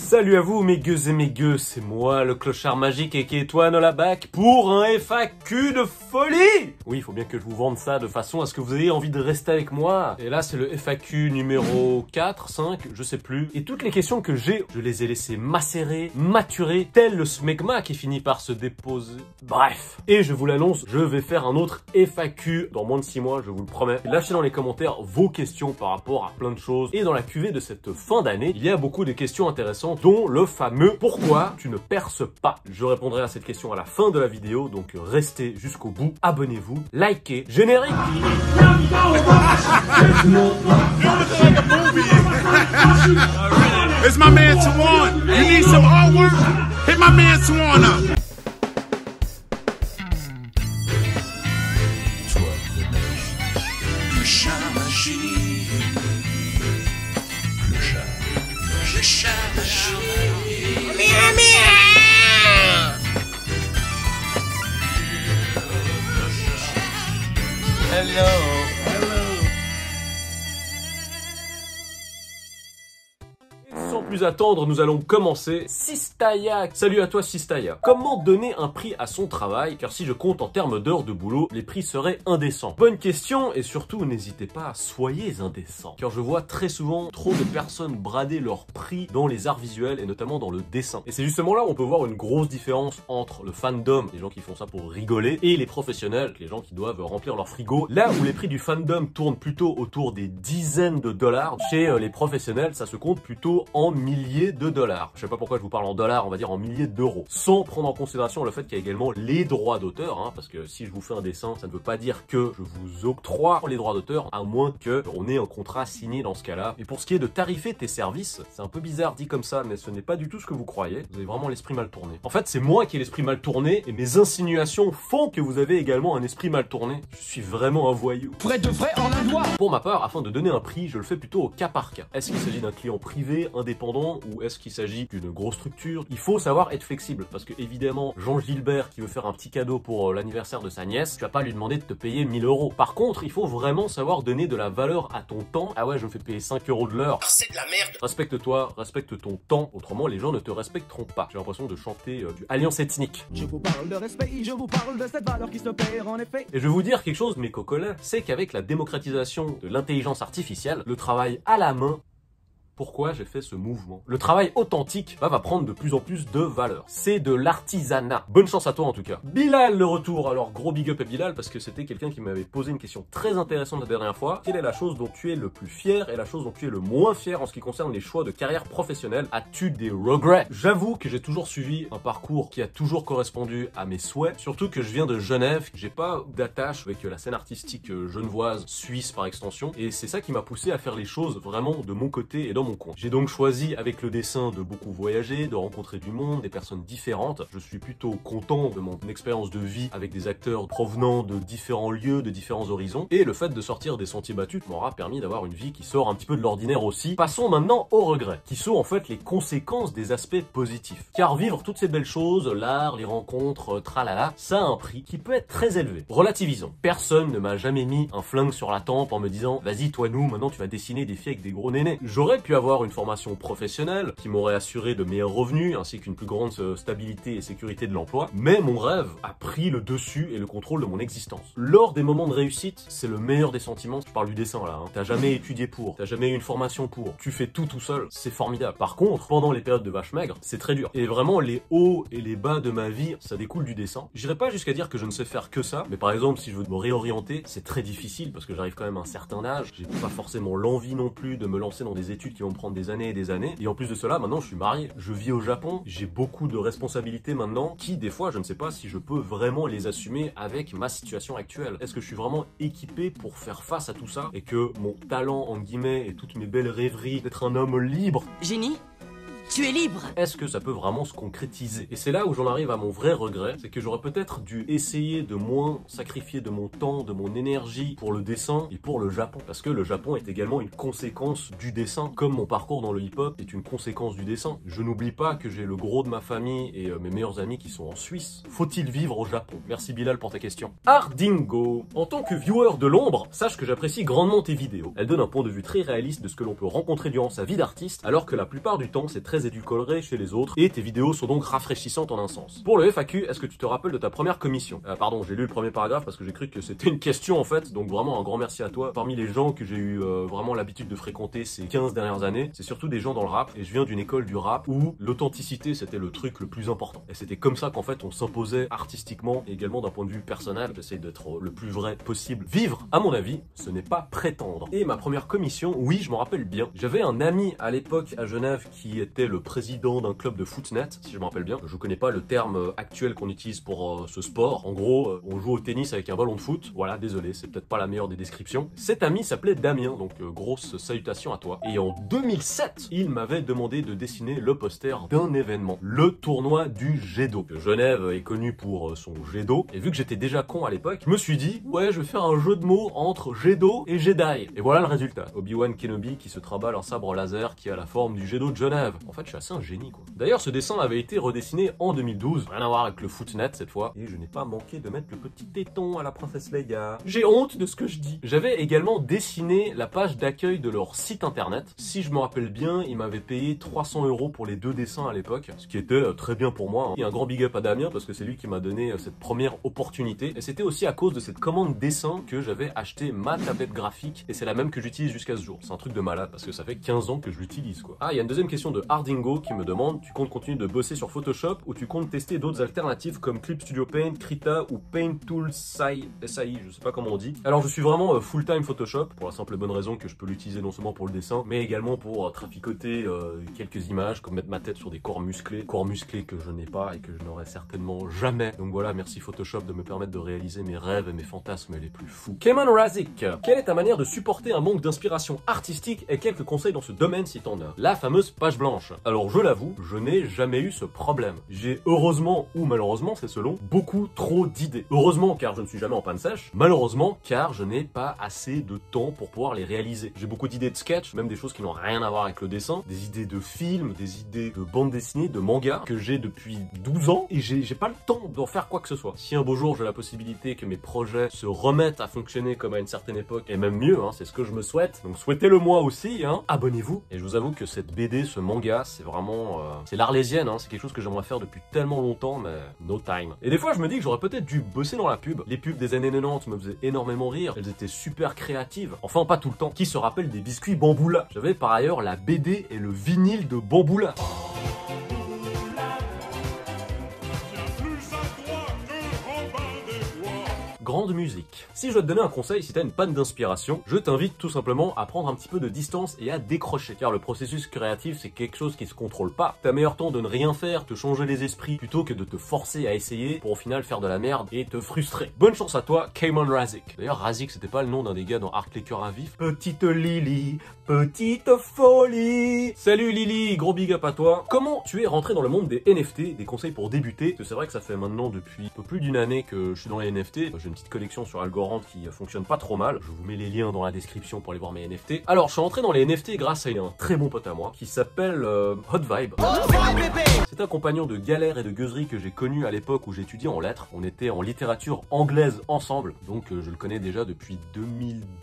Salut à vous mes gueux et mes gueux, c'est moi le clochard magique et Keitoine Olabac pour un FAQ de folie. Oui, il faut bien que je vous vende ça de façon à ce que vous ayez envie de rester avec moi. Et là c'est le FAQ numéro 4, 5, je sais plus. Et toutes les questions que j'ai, je les ai laissées macérer, maturer, tel le smegma qui finit par se déposer. Bref. Et je vous l'annonce, je vais faire un autre FAQ dans moins de 6 mois, je vous le promets. Lâchez dans les commentaires vos questions par rapport à plein de choses. Et dans la cuvée de cette fin d'année, il y a beaucoup de questions intéressantes, dont le fameux « Pourquoi tu ne perces pas ?» Je répondrai à cette question à la fin de la vidéo, donc restez jusqu'au bout, abonnez-vous, likez, générique. It's my man Tawan. You need some artwork? Hit my man Tawan up. Hello. Sans plus attendre, nous allons commencer. Sistaya. Salut à toi Sistaya. Comment donner un prix à son travail? Car si je compte en termes d'heures de boulot, les prix seraient indécents. Bonne question et surtout n'hésitez pas, soyez indécents. Car je vois très souvent trop de personnes brader leurs prix dans les arts visuels et notamment dans le dessin. Et c'est justement là où on peut voir une grosse différence entre le fandom, les gens qui font ça pour rigoler, et les professionnels, les gens qui doivent remplir leur frigo. Là où les prix du fandom tournent plutôt autour des dizaines de dollars, chez les professionnels, ça se compte plutôt en milliers de dollars. Je sais pas pourquoi je vous parle en dollars, on va dire en milliers d'euros. Sans prendre en considération le fait qu'il y a également les droits d'auteur, hein, parce que si je vous fais un dessin, ça ne veut pas dire que je vous octroie les droits d'auteur, à moins que on ait un contrat signé dans ce cas-là. Et pour ce qui est de tarifer tes services, c'est un peu bizarre dit comme ça, mais ce n'est pas du tout ce que vous croyez. Vous avez vraiment l'esprit mal tourné. En fait, c'est moi qui ai l'esprit mal tourné, et mes insinuations font que vous avez également un esprit mal tourné. Je suis vraiment un voyou. Vrai de vrai en un doigt. Pour ma part, afin de donner un prix, je le fais plutôt au cas par cas. Est-ce qu'il s'agit d'un client privé, indépendant, ou est-ce qu'il s'agit d'une grosse structure? Il faut savoir être flexible, parce que évidemment, Jean Gilbert qui veut faire un petit cadeau pour l'anniversaire de sa nièce, tu vas pas lui demander de te payer 1000 €. Par contre, il faut vraiment savoir donner de la valeur à ton temps. Ah ouais, je me fais payer 5 € de l'heure. C'est de la merde. Respecte-toi, respecte ton temps, autrement les gens ne te respecteront pas. J'ai l'impression de chanter du Alliance ethnique. Je vous parle de respect, je vous parle de cette valeur qui se perd en effet. Et je vais vous dire quelque chose, mes cocolins, c'est qu'avec la démocratisation de l'intelligence artificielle, le travail à la main, pourquoi j'ai fait ce mouvement? Le travail authentique va prendre de plus en plus de valeur. C'est de l'artisanat. Bonne chance à toi en tout cas. Bilal le retour. Alors gros big up à Bilal parce que c'était quelqu'un qui m'avait posé une question très intéressante la dernière fois. Quelle est la chose dont tu es le plus fier et la chose dont tu es le moins fier en ce qui concerne les choix de carrière professionnelle? As-tu des regrets? J'avoue que j'ai toujours suivi un parcours qui a toujours correspondu à mes souhaits. Surtout que je viens de Genève. J'ai pas d'attache avec la scène artistique genevoise, suisse par extension. Et c'est ça qui m'a poussé à faire les choses vraiment de mon côté et dans mon coin. J'ai donc choisi avec le dessin de beaucoup voyager, de rencontrer du monde, des personnes différentes. Je suis plutôt content de mon expérience de vie avec des acteurs provenant de différents lieux, de différents horizons. Et le fait de sortir des sentiers battus m'aura permis d'avoir une vie qui sort un petit peu de l'ordinaire aussi. Passons maintenant aux regrets, qui sont en fait les conséquences des aspects positifs. Car vivre toutes ces belles choses, l'art, les rencontres, tralala, ça a un prix qui peut être très élevé. Relativisons. Personne ne m'a jamais mis un flingue sur la tempe en me disant « Vas-y, toi nous, maintenant tu vas dessiner des filles avec des gros nénés ». J'aurais pu avoir une formation professionnelle qui m'aurait assuré de meilleurs revenus ainsi qu'une plus grande stabilité et sécurité de l'emploi, mais mon rêve a pris le dessus et le contrôle de mon existence. Lors des moments de réussite, c'est le meilleur des sentiments. Je parle du dessin là, hein. T'as jamais étudié pour, t'as jamais eu une formation pour, tu fais tout seul, c'est formidable. Par contre, pendant les périodes de vache maigre, c'est très dur. Et vraiment, les hauts et les bas de ma vie, ça découle du dessin. J'irai pas jusqu'à dire que je ne sais faire que ça, mais par exemple, si je veux me réorienter, c'est très difficile parce que j'arrive quand même à un certain âge. J'ai pas forcément l'envie non plus de me lancer dans des études qui vont me prendre des années et des années. Et en plus de cela, maintenant je suis marié, je vis au Japon, j'ai beaucoup de responsabilités maintenant qui, des fois, je ne sais pas si je peux vraiment les assumer avec ma situation actuelle. Est-ce que je suis vraiment équipé pour faire face à tout ça et que mon talent, en guillemets, et toutes mes belles rêveries d'être un homme libre... Génie, tu es libre. Est-ce que ça peut vraiment se concrétiser? Et c'est là où j'en arrive à mon vrai regret, c'est que j'aurais peut-être dû essayer de moins sacrifier de mon temps, de mon énergie pour le dessin et pour le Japon. Parce que le Japon est également une conséquence du dessin, comme mon parcours dans le hip-hop est une conséquence du dessin. Je n'oublie pas que j'ai le gros de ma famille et mes meilleurs amis qui sont en Suisse. Faut-il vivre au Japon? Merci Bilal pour ta question. Ardingo. En tant que viewer de l'ombre, sache que j'apprécie grandement tes vidéos. Elles donnent un point de vue très réaliste de ce que l'on peut rencontrer durant sa vie d'artiste, alors que la plupart du temps c'est très édulcoré chez les autres, et tes vidéos sont donc rafraîchissantes en un sens. Pour le FAQ, est-ce que tu te rappelles de ta première commission? Pardon, j'ai lu le premier paragraphe parce que j'ai cru que c'était une question en fait, donc vraiment un grand merci à toi. Parmi les gens que j'ai eu vraiment l'habitude de fréquenter ces 15 dernières années, c'est surtout des gens dans le rap, et je viens d'une école du rap où l'authenticité c'était le truc le plus important. Et c'était comme ça qu'en fait on s'imposait artistiquement et également d'un point de vue personnel. J'essaie d'être le plus vrai possible. Vivre, à mon avis, ce n'est pas prétendre. Et ma première commission, oui, je m'en rappelle bien. J'avais un ami à l'époque à Genève qui était le président d'un club de footnet, si je me rappelle bien. Je connais pas le terme actuel qu'on utilise pour ce sport. En gros, on joue au tennis avec un ballon de foot. Voilà, désolé, c'est peut-être pas la meilleure des descriptions. Cet ami s'appelait Damien, donc grosse salutation à toi. Et en 2007, il m'avait demandé de dessiner le poster d'un événement, le tournoi du jet d'eau. Genève est connu pour son jet d'eau, et vu que j'étais déjà con à l'époque, je me suis dit, ouais, je vais faire un jeu de mots entre jet d'eau et Jedi. Et voilà le résultat. Obi-Wan Kenobi qui se trimballe un sabre laser qui a la forme du jet d'eau de Genève. En fait, je suis assez un génie, quoi. D'ailleurs, ce dessin avait été redessiné en 2012, rien à voir avec le footnet cette fois, et je n'ai pas manqué de mettre le petit téton à la princesse Leia. J'ai honte de ce que je dis. J'avais également dessiné la page d'accueil de leur site internet. Si je me rappelle bien, ils m'avaient payé 300 € pour les 2 dessins à l'époque, ce qui était très bien pour moi. Et un grand big up à Damien parce que c'est lui qui m'a donné cette première opportunité. Et c'était aussi à cause de cette commande dessin que j'avais acheté ma tablette graphique, et c'est la même que j'utilise jusqu'à ce jour. C'est un truc de malade parce que ça fait 15 ans que je l'utilise, quoi. Ah, il y a une deuxième question de Hardingo qui me demande, tu comptes continuer de bosser sur Photoshop ou tu comptes tester d'autres alternatives comme Clip Studio Paint, Krita ou Paint Tool SAI, je sais pas comment on dit. Alors je suis vraiment full time Photoshop pour la simple et bonne raison que je peux l'utiliser non seulement pour le dessin mais également pour traficoter quelques images, comme mettre ma tête sur des corps musclés que je n'ai pas et que je n'aurai certainement jamais. Donc voilà, merci Photoshop de me permettre de réaliser mes rêves et mes fantasmes les plus fous. Keman Razik, quelle est ta manière de supporter un manque d'inspiration artistique et quelques conseils dans ce domaine si t'en as? La fameuse page blanche. Alors je l'avoue, je n'ai jamais eu ce problème. J'ai heureusement ou malheureusement, c'est selon, beaucoup trop d'idées. Heureusement car je ne suis jamais en panne sèche, malheureusement car je n'ai pas assez de temps pour pouvoir les réaliser. J'ai beaucoup d'idées de sketch, même des choses qui n'ont rien à voir avec le dessin, des idées de films, des idées de bande dessinée, de manga que j'ai depuis 12 ans et j'ai pas le temps d'en faire quoi que ce soit. Si un beau jour j'ai la possibilité que mes projets se remettent à fonctionner comme à une certaine époque, et même mieux, c'est ce que je me souhaite, donc souhaitez-le moi aussi, abonnez-vous. Et je vous avoue que cette BD, ce manga, c'est vraiment... c'est l'arlésienne, c'est quelque chose que j'aimerais faire depuis tellement longtemps, mais no time. Et des fois je me dis que j'aurais peut-être dû bosser dans la pub. Les pubs des années 90 me faisaient énormément rire, elles étaient super créatives, enfin pas tout le temps. Qui se rappelle des biscuits Bamboula? J'avais par ailleurs la BD et le vinyle de Bamboula. Grande musique. Si je dois te donner un conseil, si t'as une panne d'inspiration, je t'invite tout simplement à prendre un petit peu de distance et à décrocher. Car le processus créatif, c'est quelque chose qui se contrôle pas. T'as meilleur temps de ne rien faire, te changer les esprits, plutôt que de te forcer à essayer pour au final faire de la merde et te frustrer. Bonne chance à toi, Keman Razik. D'ailleurs, Razik, c'était pas le nom d'un des gars dans Art les cœurs à vif. Petite Lily, petite folie. Salut Lily, gros big up à toi. Comment tu es rentré dans le monde des NFT, des conseils pour débuter? Parce que c'est vrai que ça fait maintenant depuis un peu plus d'une année que je suis dans les NFT. J'ai une petite collection sur Algorand qui fonctionne pas trop mal. Je vous mets les liens dans la description pour aller voir mes NFT. Alors, je suis rentré dans les NFT grâce à un très bon pote à moi qui s'appelle Hot Vibe. C'est un compagnon de galère et de gueuserie que j'ai connu à l'époque où j'étudiais en lettres. On était en littérature anglaise ensemble, donc je le connais déjà depuis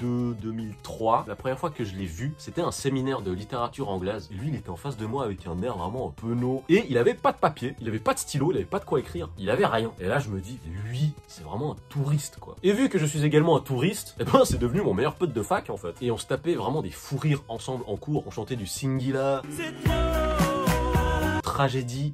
2002-2003. La première fois que je l'ai vu, c'était un séminaire de littérature anglaise. Et lui, il était en face de moi avec un air vraiment un penaud. Et il avait pas de papier, il avait pas de stylo, il avait pas de quoi écrire. Il avait rien. Et là, je me dis, lui, c'est vraiment un touriste, quoi. Et vu que je suis également un touriste, c'est devenu mon meilleur pote de fac, en fait. Et on se tapait vraiment des fous rires ensemble en cours. On chantait du Singila, Tragédie.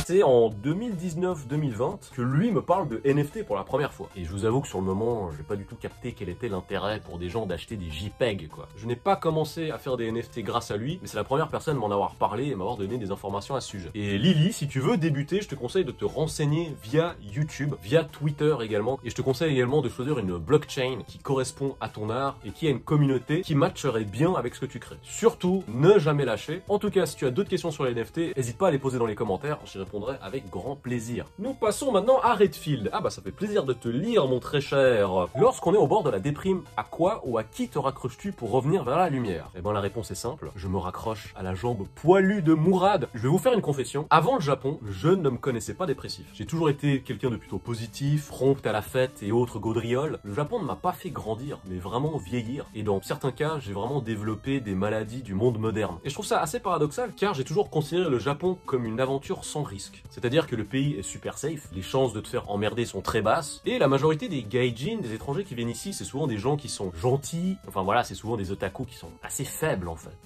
C'est en 2019-2020 que lui me parle de NFT pour la première fois. Et je vous avoue que sur le moment, j'ai pas du tout capté quel était l'intérêt pour des gens d'acheter des JPEG, quoi. Je n'ai pas commencé à faire des NFT grâce à lui, mais c'est la première personne à m'en avoir parlé et m'avoir donné des informations à ce sujet. Et Lily, si tu veux débuter, je te conseille de te renseigner via YouTube, via Twitter également. Et je te conseille également de choisir une blockchain qui correspond à ton art et qui a une communauté qui matcherait bien avec ce que tu crées. Surtout, ne jamais lâcher. En tout cas, si tu as d'autres questions sur les NFT, n'hésite pas à les poser dans les commentaires. Je répondrai avec grand plaisir. Nous passons maintenant à Redfield. Ah bah ça fait plaisir de te lire mon très cher. Lorsqu'on est au bord de la déprime, à quoi ou à qui te raccroches-tu pour revenir vers la lumière? Eh ben la réponse est simple, je me raccroche à la jambe poilue de Mourad. Je vais vous faire une confession, avant le Japon, je ne me connaissais pas dépressif. J'ai toujours été quelqu'un de plutôt positif, prompt à la fête et autres gaudrioles. Le Japon ne m'a pas fait grandir, mais vraiment vieillir. Et dans certains cas, j'ai vraiment développé des maladies du monde moderne. Et je trouve ça assez paradoxal, car j'ai toujours considéré le Japon comme une aventure sans risque. C'est-à-dire que le pays est super safe, les chances de te faire emmerder sont très basses, et la majorité des gaijin, des étrangers qui viennent ici, c'est souvent des gens qui sont gentils, enfin voilà, c'est souvent des otaku qui sont assez faibles en fait.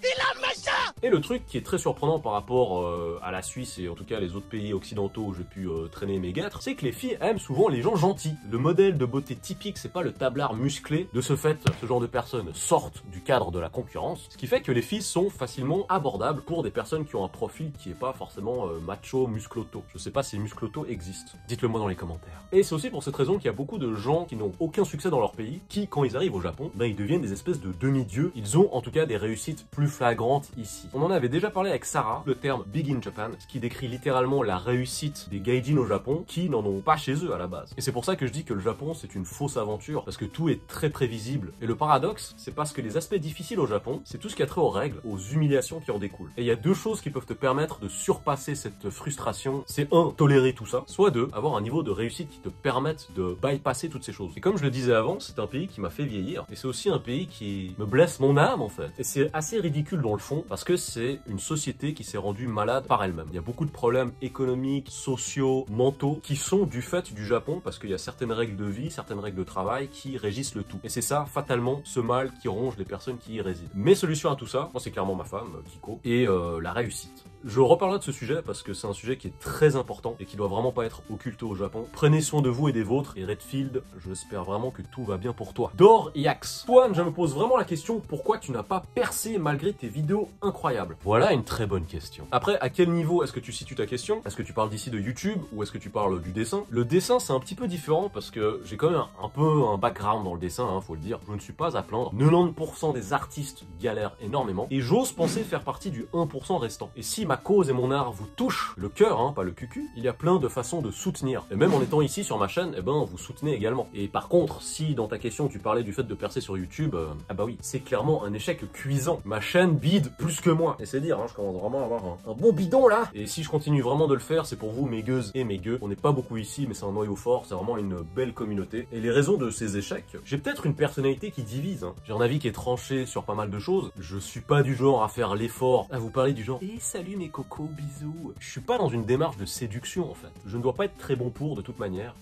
Et le truc qui est très surprenant par rapport à la Suisse et en tout cas les autres pays occidentaux où j'ai pu traîner mes guêtres, c'est que les filles aiment souvent les gens gentils. Le modèle de beauté typique, c'est pas le tablard musclé. De ce fait, ce genre de personnes sortent du cadre de la concurrence, ce qui fait que les filles sont facilement abordables pour des personnes qui ont un profil qui est pas forcément macho, muscloto. Je sais pas si muscloto existe. Dites-le moi dans les commentaires. Et c'est aussi pour cette raison qu'il y a beaucoup de gens qui n'ont aucun succès dans leur pays, qui quand ils arrivent au Japon, ben ils deviennent des espèces de demi-dieux. Ils ont en tout cas des réussites plus flagrantes ici. On en avait déjà parlé avec Sarah, le terme Big in Japan, ce qui décrit littéralement la réussite des gaijin au Japon qui n'en ont pas chez eux à la base. Et c'est pour ça que je dis que le Japon c'est une fausse aventure, parce que tout est très prévisible. Et le paradoxe, c'est parce que les aspects difficiles au Japon, c'est tout ce qui a trait aux règles, aux humiliations qui en découlent. Et il y a deux choses qui peuvent te permettre de surpasser cette frustration. C'est un, tolérer tout ça, soit deux, avoir un niveau de réussite qui te permette de bypasser toutes ces choses. Et comme je le disais avant, c'est un pays qui m'a fait vieillir, et c'est aussi un pays qui me blesse mon âme en fait. Et c'est assez ridicule dans le fond, parce que c'est une société qui s'est rendue malade par elle-même. Il y a beaucoup de problèmes économiques, sociaux, mentaux, qui sont du fait du Japon, parce qu'il y a certaines règles de vie, certaines règles de travail qui régissent le tout. Et c'est ça, fatalement, ce mal qui ronge les personnes qui y résident. Mes solutions à tout ça, moi c'est clairement ma femme, Kiko, et la réussite. Je reparlerai de ce sujet parce que c'est un sujet qui est très important et qui doit vraiment pas être occulté au Japon. Prenez soin de vous et des vôtres, et Redfield, j'espère vraiment que tout va bien pour toi. Dor Yax. Swan, je me pose vraiment la question, pourquoi tu n'as pas percé malgré tes vidéos incroyables? Voilà une très bonne question. Après, à quel niveau est-ce que tu situes ta question? Est-ce que tu parles d'ici de YouTube ou est-ce que tu parles du dessin? Le dessin, c'est un petit peu différent parce que j'ai quand même un peu un background dans le dessin, hein, faut le dire. Je ne suis pas à plaindre. 90% des artistes galèrent énormément et j'ose penser faire partie du 1% restant. Et si ma cause et mon art vous touchent le cœur, hein, pas le cucu, il y a plein de façons de soutenir. Et même en étant ici sur ma chaîne, eh ben, vous soutenez également. Et par contre, si dans ta question tu parlais du fait de percer sur YouTube, ah bah oui, c'est clairement un échec cuisant. Ma chaîne bide plus que moi. Et c'est dire, hein, je commence vraiment à avoir un bon bidon là. Et si je continue vraiment de le faire, c'est pour vous mes gueuses et mes gueux. On n'est pas beaucoup ici, mais c'est un noyau fort, c'est vraiment une belle communauté. Et les raisons de ces échecs, j'ai peut-être une personnalité qui divise, hein. J'ai un avis qui est tranché sur pas mal de choses. Je suis pas du genre à faire l'effort, à vous parler du genre « salut mes cocos, bisous ». Je suis pas dans une démarche de séduction en fait. Je ne dois pas être très bon pour de toute manière.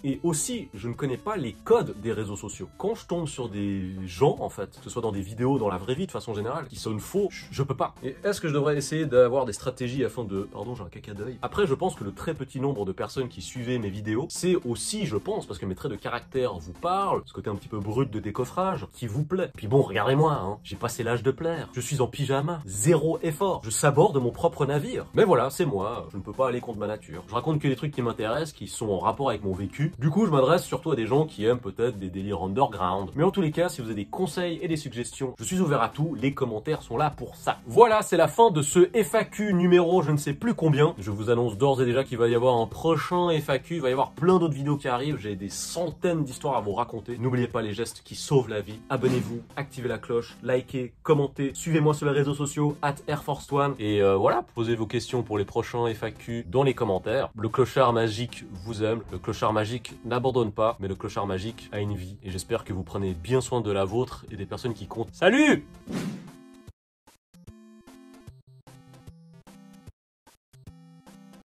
Et aussi, je ne connais pas les codes des réseaux sociaux. Quand je tombe sur des gens, en fait, que ce soit dans des vidéos, dans la vraie vie de façon générale, qui sonnent faux, je peux pas. Et est-ce que je devrais essayer d'avoir des stratégies afin de... Pardon, j'ai un caca d'œil. Après, je pense que le très petit nombre de personnes qui suivaient mes vidéos, c'est aussi, je pense, parce que mes traits de caractère vous parlent, ce côté un petit peu brut de décoffrage, qui vous plaît. Puis bon, regardez-moi, hein, j'ai passé l'âge de plaire. Je suis en pyjama, zéro effort. Je saborde mon propre navire. Mais voilà, c'est moi, je ne peux pas aller contre ma nature. Je raconte que des trucs qui m'intéressent, qui sont en rapport avec mon vécu. Du coup, je m'adresse surtout à des gens qui aiment peut-être des délires underground. Mais en tous les cas, si vous avez des conseils et des suggestions, je suis ouvert à tout. Les commentaires sont là pour ça. Voilà, c'est la fin de ce FAQ numéro je ne sais plus combien. Je vous annonce d'ores et déjà qu'il va y avoir un prochain FAQ. Il va y avoir plein d'autres vidéos qui arrivent. J'ai des centaines d'histoires à vous raconter. N'oubliez pas les gestes qui sauvent la vie. Abonnez-vous, activez la cloche, likez, commentez. Suivez-moi sur les réseaux sociaux, @AirForce1. Et voilà, posez vos questions pour les prochains FAQ dans les commentaires. Le clochard magique vous aime. Le clochard magique n'abandonne pas, mais le clochard magique a une vie. Et j'espère que vous prenez bien soin de la vôtre et des personnes qui comptent. Salut!